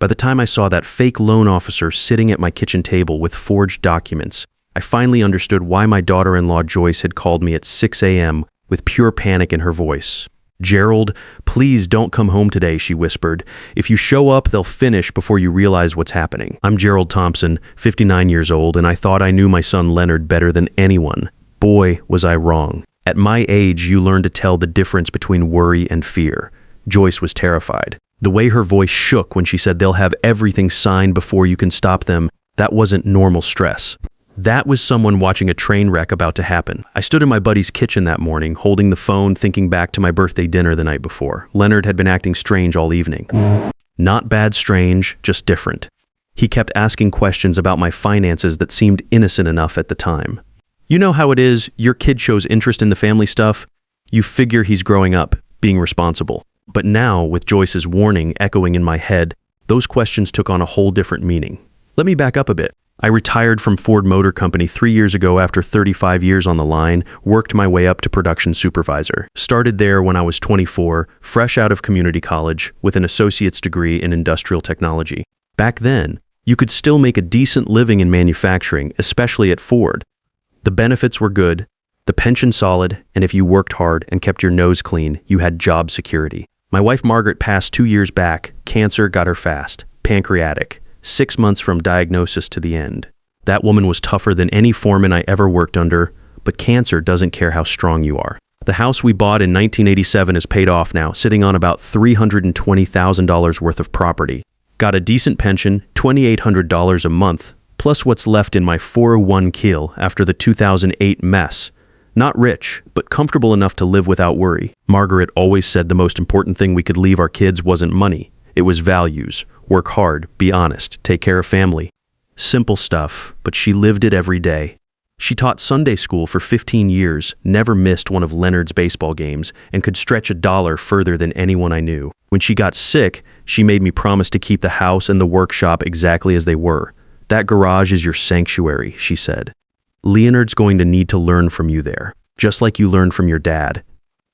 By the time I saw that fake loan officer sitting at my kitchen table with forged documents, I finally understood why my daughter-in-law Joyce had called me at 6 a.m. with pure panic in her voice. "Gerald, please don't come home today," she whispered. "If you show up, they'll finish before you realize what's happening." I'm Gerald Thompson, 59 years old, and I thought I knew my son Leonard better than anyone. Boy, was I wrong. At my age, you learn to tell the difference between worry and fear. Joyce was terrified. The way her voice shook when she said they'll have everything signed before you can stop them, that wasn't normal stress. That was someone watching a train wreck about to happen. I stood in my buddy's kitchen that morning, holding the phone, thinking back to my birthday dinner the night before. Leonard had been acting strange all evening. Not bad strange, just different. He kept asking questions about my finances that seemed innocent enough at the time. You know how it is, your kid shows interest in the family stuff? You figure he's growing up, being responsible. But now, with Joyce's warning echoing in my head, those questions took on a whole different meaning. Let me back up a bit. I retired from Ford Motor Company 3 years ago after 35 years on the line, worked my way up to production supervisor. Started there when I was 24, fresh out of community college, with an associate's degree in industrial technology. Back then, you could still make a decent living in manufacturing, especially at Ford. The benefits were good, the pension solid, and if you worked hard and kept your nose clean, you had job security. My wife Margaret passed 2 years back. Cancer got her fast. Pancreatic. 6 months from diagnosis to the end. That woman was tougher than any foreman I ever worked under, but cancer doesn't care how strong you are. The house we bought in 1987 is paid off now, sitting on about $320,000 worth of property. Got a decent pension, $2,800 a month, plus what's left in my 401k after the 2008 mess. Not rich, but comfortable enough to live without worry. Margaret always said the most important thing we could leave our kids wasn't money. It was values. Work hard, be honest, take care of family. Simple stuff, but she lived it every day. She taught Sunday school for 15 years, never missed one of Leonard's baseball games, and could stretch a dollar further than anyone I knew. When she got sick, she made me promise to keep the house and the workshop exactly as they were. "That garage is your sanctuary," she said. "Leonard's going to need to learn from you there, just like you learned from your dad."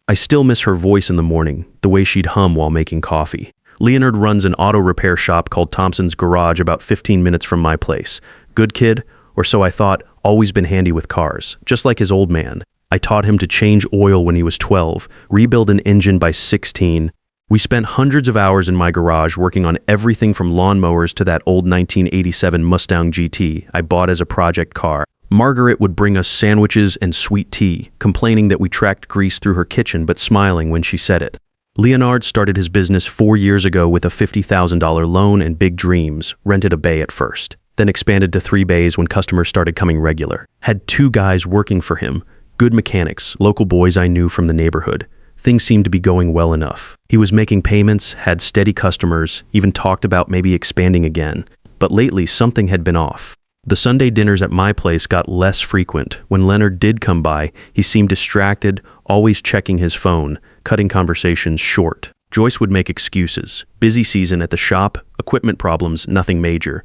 I still miss her voice in the morning, the way she'd hum while making coffee. Leonard runs an auto repair shop called Thompson's Garage about 15 minutes from my place. Good kid, or so I thought, always been handy with cars, just like his old man. I taught him to change oil when he was 12, rebuild an engine by 16. We spent hundreds of hours in my garage working on everything from lawnmowers to that old 1987 Mustang GT I bought as a project car. Margaret would bring us sandwiches and sweet tea, complaining that we tracked grease through her kitchen but smiling when she said it. Leonard started his business 4 years ago with a $50,000 loan and big dreams, rented a bay at first, then expanded to 3 bays when customers started coming regular. Had 2 guys working for him, good mechanics, local boys I knew from the neighborhood. Things seemed to be going well enough. He was making payments, had steady customers, even talked about maybe expanding again. But lately, something had been off. The Sunday dinners at my place got less frequent. When Leonard did come by, he seemed distracted, always checking his phone, cutting conversations short. Joyce would make excuses. Busy season at the shop, equipment problems, nothing major.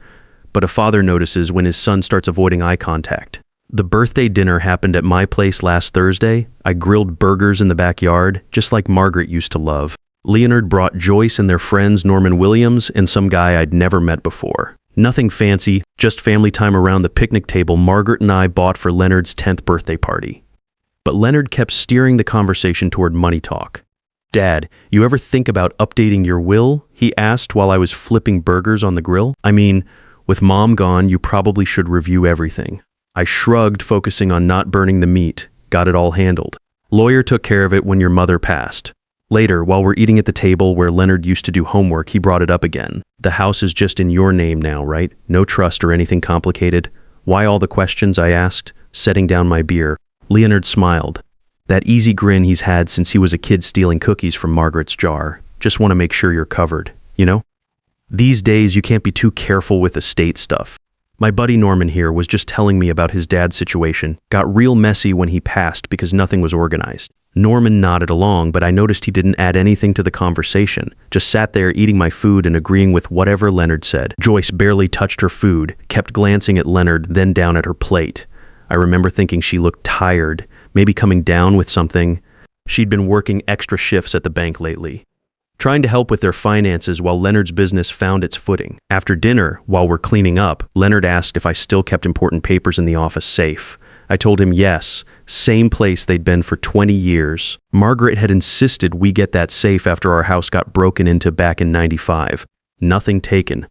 But a father notices when his son starts avoiding eye contact. The birthday dinner happened at my place last Thursday. I grilled burgers in the backyard, just like Margaret used to love. Leonard brought Joyce and their friends Norman Williams and some guy I'd never met before. Nothing fancy, just family time around the picnic table Margaret and I bought for Leonard's 10th birthday party. But Leonard kept steering the conversation toward money talk. "Dad, you ever think about updating your will?" he asked while I was flipping burgers on the grill. "I mean, with Mom gone, you probably should review everything." I shrugged, focusing on not burning the meat. Got it all handled. "Lawyer took care of it when your mother passed." Later, while we're eating at the table where Leonard used to do homework, he brought it up again. "The house is just in your name now, right? No trust or anything complicated?" "Why all the questions?" I asked, setting down my beer. Leonard smiled. That easy grin he's had since he was a kid stealing cookies from Margaret's jar. "Just want to make sure you're covered, you know? These days, you can't be too careful with estate stuff. My buddy Norman here was just telling me about his dad's situation. Got real messy when he passed because nothing was organized." Norman nodded along, but I noticed he didn't add anything to the conversation, just sat there eating my food and agreeing with whatever Leonard said. Joyce barely touched her food, kept glancing at Leonard, then down at her plate. I remember thinking she looked tired, maybe coming down with something. She'd been working extra shifts at the bank lately. trying to help with their finances while Leonard's business found its footing. After dinner, while we're cleaning up, Leonard asked if I still kept important papers in the office safe. I told him yes, same place they'd been for 20 years. Margaret had insisted we get that safe after our house got broken into back in '95. Nothing taken.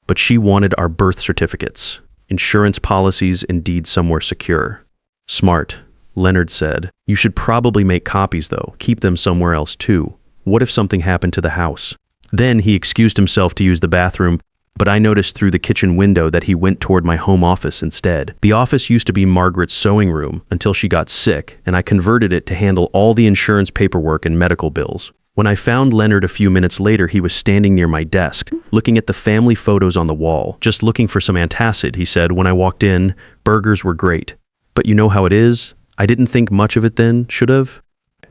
But she wanted our birth certificates, insurance policies, indeed somewhere secure. Smart, Leonard said. You should probably make copies though, keep them somewhere else too. What if something happened to the house? Then he excused himself to use the bathroom, but I noticed through the kitchen window that he went toward my home office instead. The office used to be Margaret's sewing room until she got sick, and I converted it to handle all the insurance paperwork and medical bills. When I found Leonard a few minutes later, he was standing near my desk, looking at the family photos on the wall. Just looking for some antacid, he said. When I walked in, burgers were great. But you know how it is? I didn't think much of it then, should have?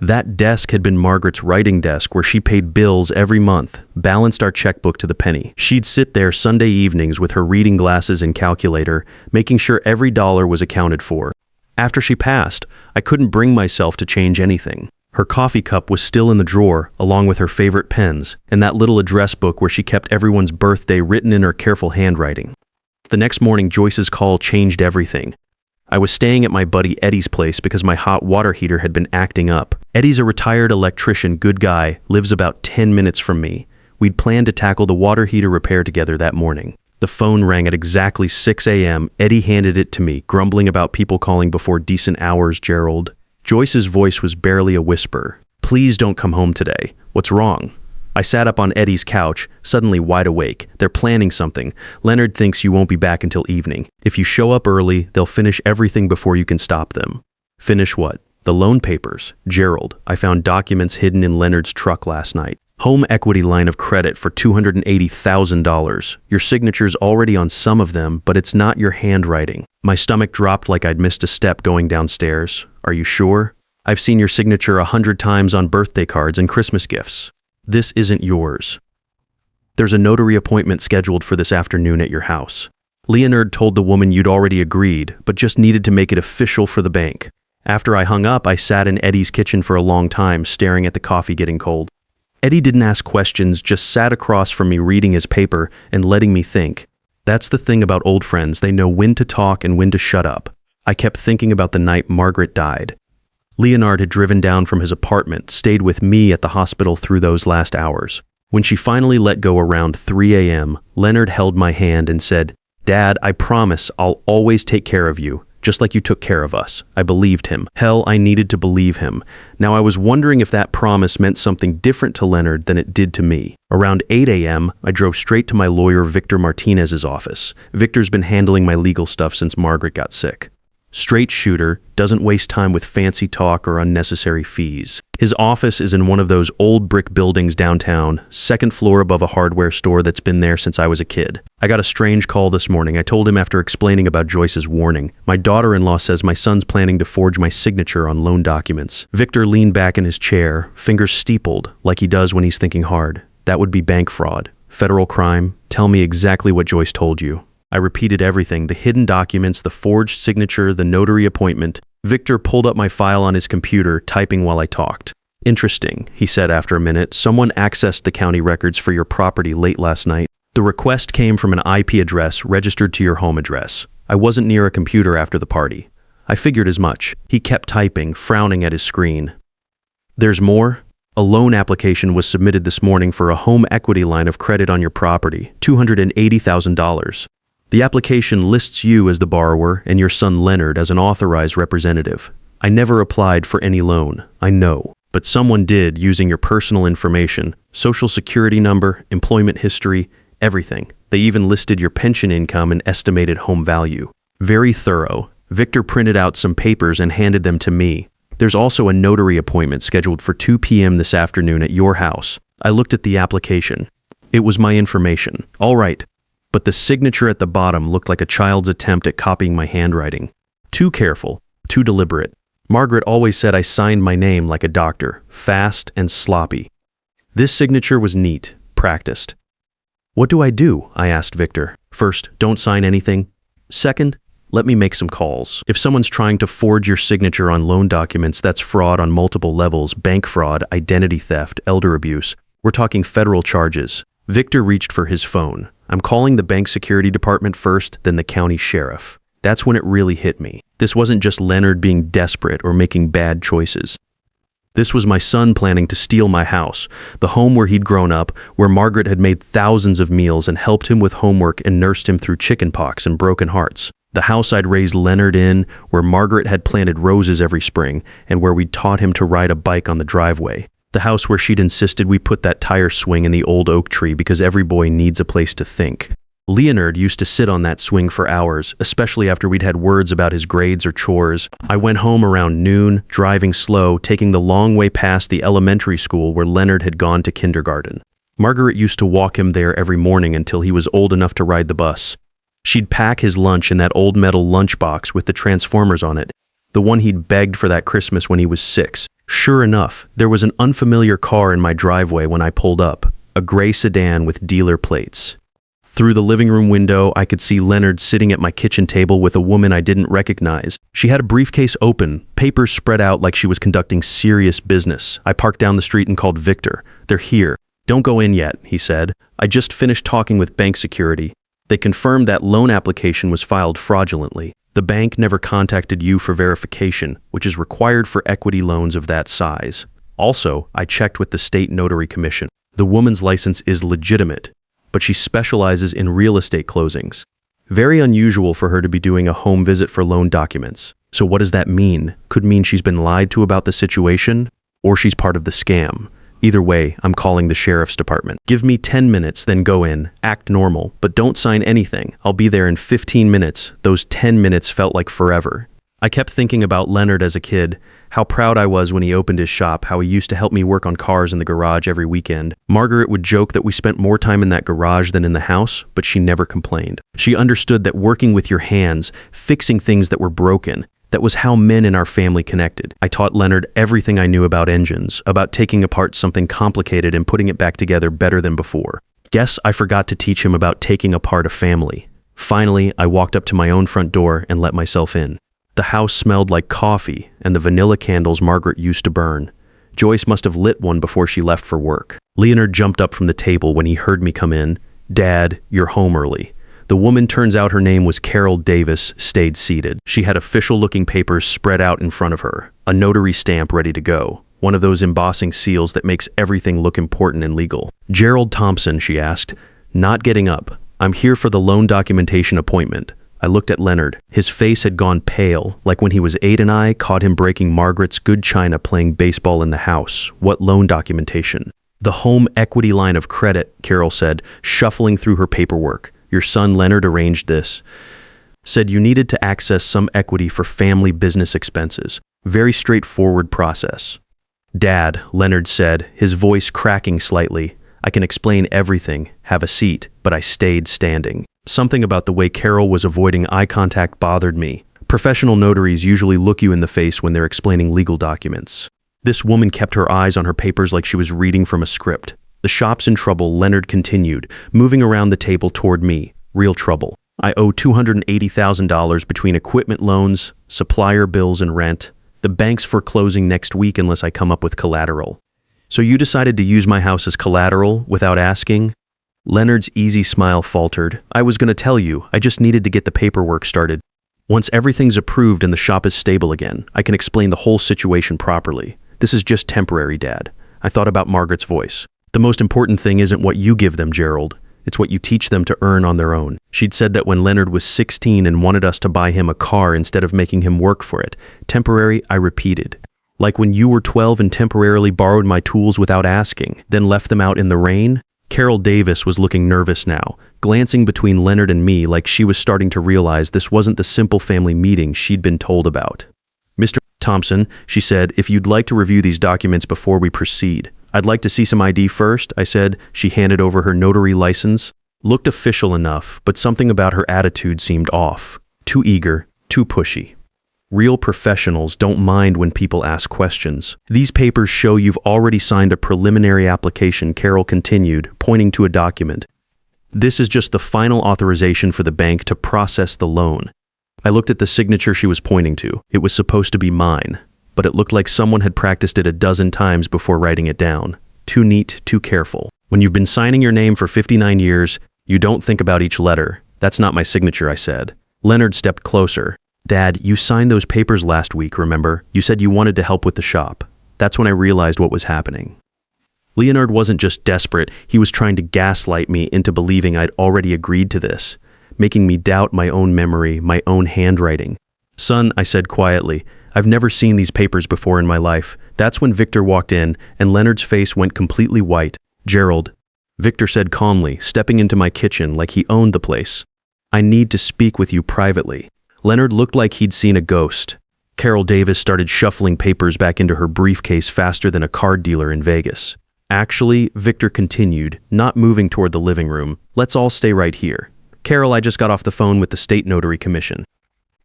That desk had been Margaret's writing desk where she paid bills every month, balanced our checkbook to the penny. She'd sit there Sunday evenings with her reading glasses and calculator, making sure every dollar was accounted for. After she passed, I couldn't bring myself to change anything. Her coffee cup was still in the drawer, along with her favorite pens, and that little address book where she kept everyone's birthday written in her careful handwriting. The next morning, Joyce's call changed everything. I was staying at my buddy Eddie's place because my hot water heater had been acting up. Eddie's a retired electrician, good guy, lives about 10 minutes from me. We'd planned to tackle the water heater repair together that morning. The phone rang at exactly 6 a.m. Eddie handed it to me, grumbling about people calling before decent hours, Gerald. Joyce's voice was barely a whisper. Please don't come home today. What's wrong? I sat up on Eddie's couch, suddenly wide awake. They're planning something. Leonard thinks you won't be back until evening. If you show up early, they'll finish everything before you can stop them. Finish what? The loan papers. Gerald, I found documents hidden in Leonard's truck last night. Home equity line of credit for $280,000. Your signature's already on some of them, but it's not your handwriting. My stomach dropped like I'd missed a step going downstairs. Are you sure? I've seen your signature 100 times on birthday cards and Christmas gifts. This isn't yours. There's a notary appointment scheduled for this afternoon at your house. Leonard told the woman you'd already agreed, but just needed to make it official for the bank. After I hung up, I sat in Eddie's kitchen for a long time, staring at the coffee getting cold. Eddie didn't ask questions, just sat across from me reading his paper and letting me think. That's the thing about old friends, they know when to talk and when to shut up. I kept thinking about the night Margaret died. Leonard had driven down from his apartment, stayed with me at the hospital through those last hours. When she finally let go around 3 a.m., Leonard held my hand and said, Dad, I promise I'll always take care of you, just like you took care of us. I believed him. Hell, I needed to believe him. Now I was wondering if that promise meant something different to Leonard than it did to me. Around 8 a.m., I drove straight to my lawyer Victor Martinez's office. Victor's been handling my legal stuff since Margaret got sick. Straight shooter, doesn't waste time with fancy talk or unnecessary fees. His office is in one of those old brick buildings downtown, second floor above a hardware store that's been there since I was a kid. I got a strange call this morning. I told him after explaining about Joyce's warning. My daughter-in-law says my son's planning to forge my signature on loan documents. Victor leaned back in his chair, fingers steepled, like he does when he's thinking hard. That would be bank fraud. Federal crime. Tell me exactly what Joyce told you. I repeated everything, the hidden documents, the forged signature, the notary appointment. Victor pulled up my file on his computer, typing while I talked. Interesting, he said after a minute. Someone accessed the county records for your property late last night. The request came from an IP address registered to your home address. I wasn't near a computer after the party. I figured as much. He kept typing, frowning at his screen. There's more? A loan application was submitted this morning for a home equity line of credit on your property, $280,000. The application lists you as the borrower and your son Leonard as an authorized representative. I never applied for any loan, I know, but someone did using your personal information, social security number, employment history, everything. They even listed your pension income and estimated home value. Very thorough. Victor printed out some papers and handed them to me. There's also a notary appointment scheduled for 2 p.m. this afternoon at your house. I looked at the application. It was my information. All right. But the signature at the bottom looked like a child's attempt at copying my handwriting. Too careful, too deliberate. Margaret always said I signed my name like a doctor, fast and sloppy. This signature was neat, practiced. What do I do? I asked Victor. First, don't sign anything. Second, let me make some calls. If someone's trying to forge your signature on loan documents, that's fraud on multiple levels, bank fraud, identity theft, elder abuse. We're talking federal charges. Victor reached for his phone. I'm calling the bank security department first, then the county sheriff. That's when it really hit me. This wasn't just Leonard being desperate or making bad choices. This was my son planning to steal my house, the home where he'd grown up, where Margaret had made thousands of meals and helped him with homework and nursed him through chickenpox and broken hearts. The house I'd raised Leonard in, where Margaret had planted roses every spring, and where we'd taught him to ride a bike on the driveway. The house where she'd insisted we put that tire swing in the old oak tree because every boy needs a place to think. Leonard used to sit on that swing for hours, especially after we'd had words about his grades or chores. I went home around noon, driving slow, taking the long way past the elementary school where Leonard had gone to kindergarten. Margaret used to walk him there every morning until he was old enough to ride the bus. She'd pack his lunch in that old metal lunchbox with the transformers on it, the one he'd begged for that Christmas when he was 6. Sure enough, there was an unfamiliar car in my driveway when I pulled up, a gray sedan with dealer plates. Through the living room window, I could see Leonard sitting at my kitchen table with a woman I didn't recognize. She had a briefcase open, papers spread out like she was conducting serious business. I parked down the street and called Victor. "They're here." "Don't go in yet," he said. "I just finished talking with bank security. They confirmed that loan application was filed fraudulently. The bank never contacted you for verification, which is required for equity loans of that size. Also, I checked with the state notary commission. The woman's license is legitimate, but she specializes in real estate closings. Very unusual for her to be doing a home visit for loan documents. So what does that mean? Could mean she's been lied to about the situation, or she's part of the scam. Either way, I'm calling the sheriff's department. Give me 10 minutes, then go in. Act normal, but don't sign anything. I'll be there in 15 minutes. Those 10 minutes felt like forever. I kept thinking about Leonard as a kid, how proud I was when he opened his shop, how he used to help me work on cars in the garage every weekend. Margaret would joke that we spent more time in that garage than in the house, but she never complained. She understood that working with your hands, fixing things that were broken, that was how men in our family connected. I taught Leonard everything I knew about engines, about taking apart something complicated and putting it back together better than before. Guess I forgot to teach him about taking apart a family. Finally, I walked up to my own front door and let myself in. The house smelled like coffee and the vanilla candles Margaret used to burn. Joyce must have lit one before she left for work. Leonard jumped up from the table when he heard me come in. "Dad, you're home early." The woman, turns out her name was Carol Davis, stayed seated. She had official-looking papers spread out in front of her, a notary stamp ready to go, one of those embossing seals that makes everything look important and legal. "Gerald Thompson," she asked, not getting up. "I'm here for the loan documentation appointment." I looked at Leonard. His face had gone pale, like when he was 8 and I caught him breaking Margaret's good china playing baseball in the house. "What loan documentation?" "The home equity line of credit," Carol said, shuffling through her paperwork. "Your son Leonard arranged this. Said you needed to access some equity for family business expenses. Very straightforward process." "Dad," Leonard said, his voice cracking slightly, "I can explain everything. Have a seat." But I stayed standing. Something about the way Carol was avoiding eye contact bothered me. Professional notaries usually look you in the face when they're explaining legal documents. This woman kept her eyes on her papers like she was reading from a script. "The shop's in trouble," Leonard continued, moving around the table toward me. "Real trouble. I owe $280,000 between equipment loans, supplier bills, and rent. The bank's foreclosing next week unless I come up with collateral." "So you decided to use my house as collateral without asking?" Leonard's easy smile faltered. "I was going to tell you. I just needed to get the paperwork started. Once everything's approved and the shop is stable again, I can explain the whole situation properly. This is just temporary, Dad." I thought about Margaret's voice. "The most important thing isn't what you give them, Gerald. It's what you teach them to earn on their own." She'd said that when Leonard was 16 and wanted us to buy him a car instead of making him work for it. Temporary, I repeated. "Like when you were 12 and temporarily borrowed my tools without asking, then left them out in the rain?" Carol Davis was looking nervous now, glancing between Leonard and me like she was starting to realize this wasn't the simple family meeting she'd been told about. "Mr. Thompson," she said, "if you'd like to review these documents before we proceed." "I'd like to see some ID first," I said. She handed over her notary license. Looked official enough, but something about her attitude seemed off. Too eager, too pushy. Real professionals don't mind when people ask questions. "These papers show you've already signed a preliminary application," Carol continued, pointing to a document. "This is just the final authorization for the bank to process the loan." I looked at the signature she was pointing to. It was supposed to be mine, but it looked like someone had practiced it a dozen times before writing it down. too neat, too careful. When you've been signing your name for 59 years, you don't think about each letter. That's not my signature, I said. Leonard stepped closer. Dad, you signed those papers last week, remember? You said you wanted to help with the shop. That's when I realized what was happening. Leonard wasn't just desperate, he was trying to gaslight me into believing I'd already agreed to this, making me doubt my own memory, my own handwriting. Son, I said quietly, I've never seen these papers before in my life. That's when Victor walked in, and Leonard's face went completely white. Gerald, Victor said calmly, stepping into my kitchen like he owned the place. I need to speak with you privately. Leonard looked like he'd seen a ghost. Carol Davis started shuffling papers back into her briefcase faster than a card dealer in Vegas. Actually, Victor continued, not moving toward the living room. Let's all stay right here. Carol, I just got off the phone with the State Notary Commission.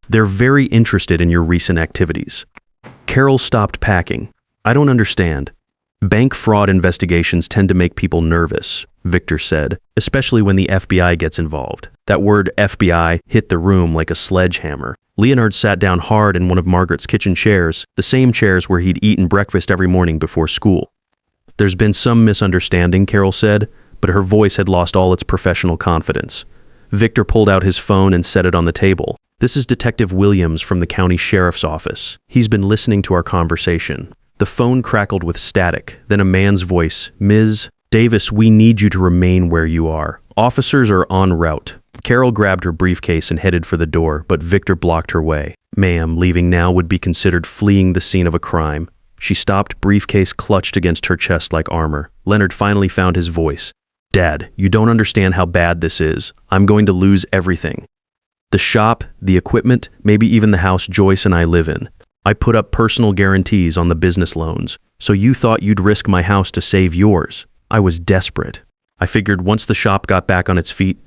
They're very interested in your recent activities. Carol stopped packing. I don't understand. Bank fraud investigations tend to make people nervous, Victor said, especially when the FBI gets involved. That word FBI hit the room like a sledgehammer. Leonard sat down hard in one of Margaret's kitchen chairs, the same chairs where he'd eaten breakfast every morning before school. There's been some misunderstanding, Carol said, but her voice had lost all its professional confidence. Victor pulled out his phone and set it on the table. This is Detective Williams from the county sheriff's office. He's been listening to our conversation. The phone crackled with static, then a man's voice. Ms. Davis, we need you to remain where you are. Officers are en route. Carol grabbed her briefcase and headed for the door, but Victor blocked her way. Ma'am, leaving now would be considered fleeing the scene of a crime. She stopped, briefcase clutched against her chest like armor. Leonard finally found his voice. Dad, you don't understand how bad this is. I'm going to lose everything. The shop, the equipment, maybe even the house Joyce and I live in. I put up personal guarantees on the business loans, so you thought you'd risk my house to save yours. I was desperate. I figured once the shop got back on its feet,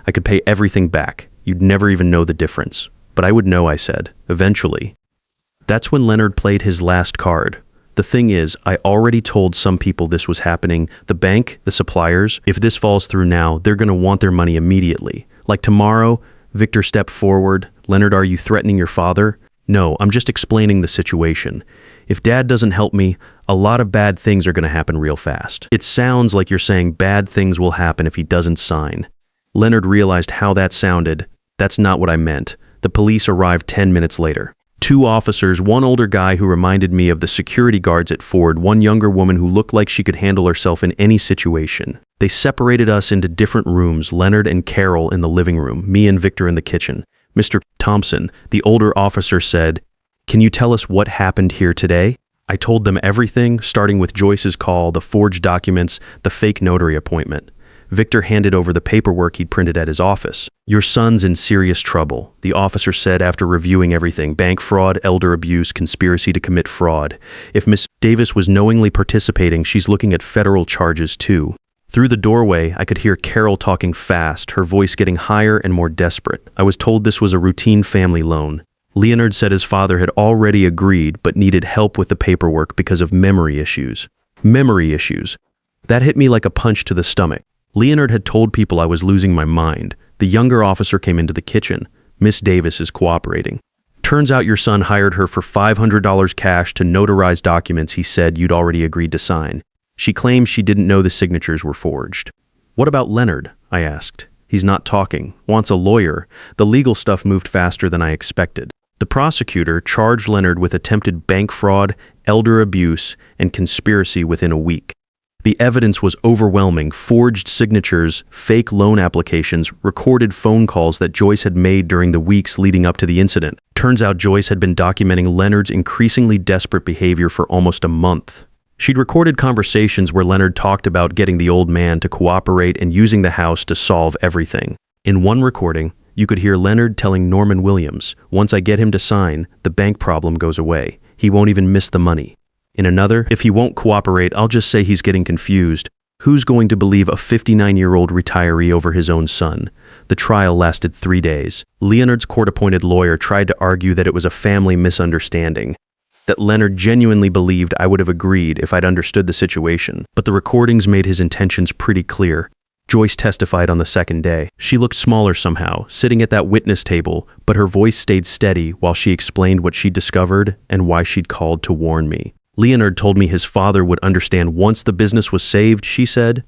I could pay everything back. You'd never even know the difference. But I would know, I said, eventually. That's when Leonard played his last card. The thing is, I already told some people this was happening. The bank, the suppliers, if this falls through now, they're going to want their money immediately. Like tomorrow, Victor stepped forward. Leonard, are you threatening your father? No, I'm just explaining the situation. If Dad doesn't help me, a lot of bad things are going to happen real fast. It sounds like you're saying bad things will happen if he doesn't sign. Leonard realized how that sounded. That's not what I meant. The police arrived 10 minutes later. 2 officers, one older guy who reminded me of the security guards at Ford, one younger woman who looked like she could handle herself in any situation. They separated us into different rooms, Leonard and Carol in the living room, me and Victor in the kitchen. Mr. Thompson, the older officer, said, "Can you tell us what happened here today?" I told them everything, starting with Joyce's call, the forged documents, the fake notary appointment. Victor handed over the paperwork he'd printed at his office. Your son's in serious trouble, the officer said after reviewing everything. Bank fraud, elder abuse, conspiracy to commit fraud. If Miss Davis was knowingly participating, she's looking at federal charges too. Through the doorway, I could hear Carol talking fast, her voice getting higher and more desperate. I was told this was a routine family loan. Leonard said his father had already agreed but needed help with the paperwork because of memory issues. Memory issues. That hit me like a punch to the stomach. Leonard had told people I was losing my mind. The younger officer came into the kitchen. Miss Davis is cooperating. Turns out your son hired her for $500 cash to notarize documents he said you'd already agreed to sign. She claims she didn't know the signatures were forged. What about Leonard? I asked. He's not talking, wants a lawyer. The legal stuff moved faster than I expected. The prosecutor charged Leonard with attempted bank fraud, elder abuse, and conspiracy within a week. The evidence was overwhelming: forged signatures, fake loan applications, recorded phone calls that Joyce had made during the weeks leading up to the incident. Turns out Joyce had been documenting Leonard's increasingly desperate behavior for almost a month. She'd recorded conversations where Leonard talked about getting the old man to cooperate and using the house to solve everything. In one recording, you could hear Leonard telling Norman Williams, "Once I get him to sign, the bank problem goes away. He won't even miss the money." In another, "If he won't cooperate, I'll just say he's getting confused. Who's going to believe a 59-year-old retiree over his own son?" The trial lasted 3 days. Leonard's court-appointed lawyer tried to argue that it was a family misunderstanding, that Leonard genuinely believed I would have agreed if I'd understood the situation. But the recordings made his intentions pretty clear. Joyce testified on the second day. She looked smaller somehow, sitting at that witness table, but her voice stayed steady while she explained what she'd discovered and why she'd called to warn me. Leonard told me his father would understand once the business was saved, she said.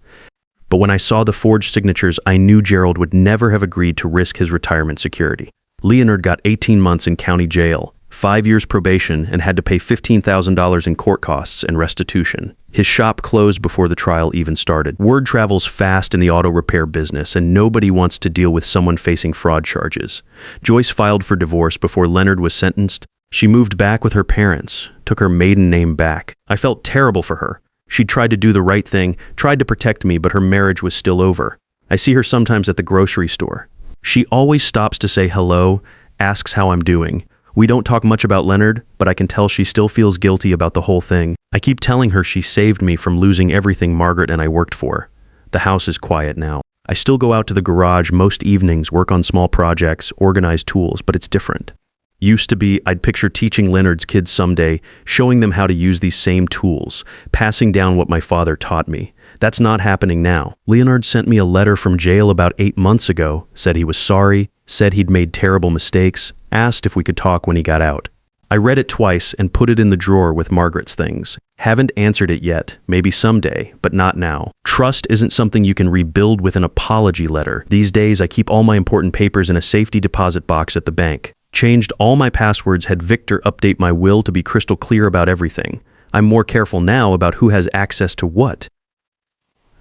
But when I saw the forged signatures, I knew Gerald would never have agreed to risk his retirement security. Leonard got 18 months in county jail, 5 years probation, and had to pay $15,000 in court costs and restitution. His shop closed before the trial even started. Word travels fast in the auto repair business, and nobody wants to deal with someone facing fraud charges. Joyce filed for divorce before Leonard was sentenced. She moved back with her parents, took her maiden name back. I felt terrible for her. She tried to do the right thing, tried to protect me, but her marriage was still over. I see her sometimes at the grocery store. She always stops to say hello, asks how I'm doing. We don't talk much about Leonard, but I can tell she still feels guilty about the whole thing. I keep telling her she saved me from losing everything Margaret and I worked for. The house is quiet now. I still go out to the garage most evenings, work on small projects, organize tools, but it's different. Used to be, I'd picture teaching Leonard's kids someday, showing them how to use these same tools, passing down what my father taught me. That's not happening now. Leonard sent me a letter from jail about 8 months ago, said he was sorry, said he'd made terrible mistakes, asked if we could talk when he got out. I read it twice and put it in the drawer with Margaret's things. Haven't answered it yet, maybe someday, but not now. Trust isn't something you can rebuild with an apology letter. These days, I keep all my important papers in a safety deposit box at the bank. Changed all my passwords, had Victor update my will to be crystal clear about everything. I'm more careful now about who has access to what.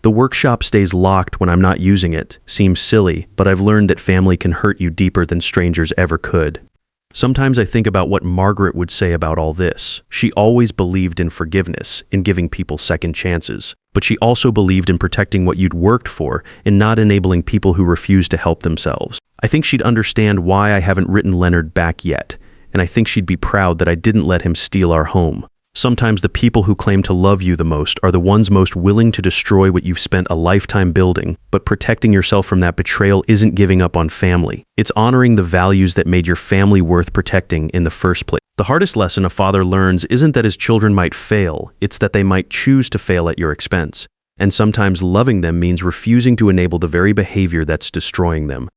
The workshop stays locked when I'm not using it. Seems silly, but I've learned that family can hurt you deeper than strangers ever could. Sometimes I think about what Margaret would say about all this. She always believed in forgiveness, in giving people second chances. But she also believed in protecting what you'd worked for and not enabling people who refuse to help themselves. I think she'd understand why I haven't written Leonard back yet, and I think she'd be proud that I didn't let him steal our home. Sometimes the people who claim to love you the most are the ones most willing to destroy what you've spent a lifetime building, but protecting yourself from that betrayal isn't giving up on family. It's honoring the values that made your family worth protecting in the first place. The hardest lesson a father learns isn't that his children might fail, it's that they might choose to fail at your expense. And sometimes loving them means refusing to enable the very behavior that's destroying them.